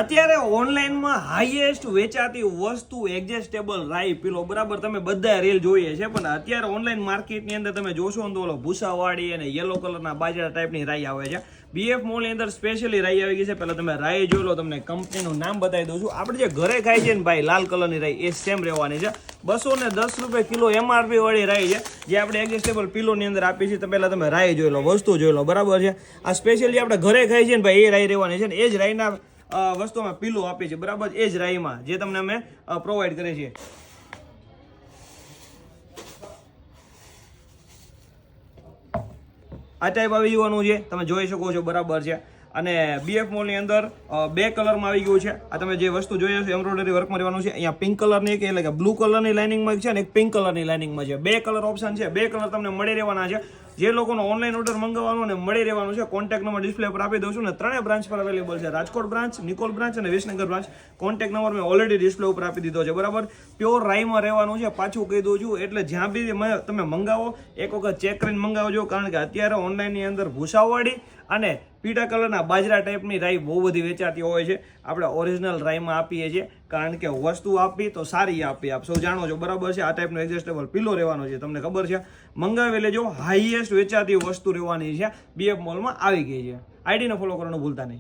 અત્યારે ઓનલાઈનમાં હાઈએસ્ટ વેચાતી વસ્તુ એડજસ્ટેબલ રાઈ પીલો, બરાબર. તમે બધા રીલ જોઈએ છે, પણ અત્યારે ઓનલાઈન માર્કેટની અંદર તમે જોશો ને તો ઓલો ભૂસાવાળી અને યલો કલરના બાજરા ટાઈપની રાઈ આવે છે. બીએફ મોલની અંદર સ્પેશિયલી રાઈ આવી ગઈ છે. પહેલા તમે રાઈ જોઈ લો, તમને કંપનીનું નામ બતાવી દઉં છું. આપણે જે ઘરે ખાઈ છે ને ભાઈ લાલ કલરની રાઈ, એ સેમ રહેવાની છે. 210 રૂપિયા કિલો MRP વાળી રાઈ છે, જે આપણે એડજસ્ટેબલ પીલોની અંદર આપી છે. તો પહેલા તમે રાઈ જોઈ લો, વસ્તુ જોઈ લો, બરાબર છે. આ સ્પેશિયલી આપણે ઘરે ખાઈ છે ને ભાઈ, એ રાઈ રહેવાની છે ને એ જ રાઈના વસ્તુમાં પીલો આપી છે, બરાબર. એ જ રાઈમાં જે તમને અમે પ્રોવાઈડ કરીએ છીએ. આ ટાઈપ આવી જવાનું છે, તમે જોઈ શકો છો, બરાબર છે. અને બીએફ મોલની અંદર 2 કલરમાં આવી ગયું છે. આ તમે જે વસ્તુ જોઈએ છો એમ્બ્રોઇડરી વર્કમાં રહેવાનું છે. અહીંયા પિંક કલરની એક, એટલે કે બ્લુ કલરની લાઇનિંગમાં છે ને એક પિંક કલરની લાઇનિંગમાં છે. 2 કલર ઓપ્શન છે. 2 કલર તમને મળી રહેવાના છે. જે લોકોનો ઓનલાઈન ઓર્ડર મંગાવવાનો અને મળી રહેવાનું છે, કોન્ટેક્ટ નંબર ડિસ્પ્લે પર આપી દઉં છું. ને 3 બ્રાન્ચ પર અવેલેબલ છે, રાજકોટ બ્રાન્ચ, નિકોલ બ્રાન્ચ અને વિસનગર બ્રાન્ચ. કોન્ટેક્ટ નંબર મેં ઓલરેડી ડિસ્પ્લે ઉપર આપી દીધો છે, બરાબર. પ્યોર રાઈમાં રહેવાનું છે, પાછું કહી દઉં છું. એટલે જ્યાં બી તમે મંગાવો એક વખત ચેક કરીને મંગાવજો, કારણ કે અત્યારે ઓનલાઈનની અંદર ભૂસાવાળી અને પીળા કલરના બાજરા ટાઈપની રાઈ બહુ બધી વેચાતી હોય છે. આપણે ઓરિજિનલ રાઈમાં આપીએ છીએ, કારણ કે વસ્તુ આપી તો સારી આપી. આપ સૌ જાણો છો, બરાબર છે. આ ટાઈપનો એડજસ્ટેબલ પીલો રહેવાનો છે, તમને ખબર છે. મંગાવી લેજો, હાઈએસ્ટ વેચાતી વસ્તુ રહેવાની છે. બીએફ મોલમાં આવી ગઈ છે. આઈડીને ફોલો કરવાનું ભૂલતા નહીં.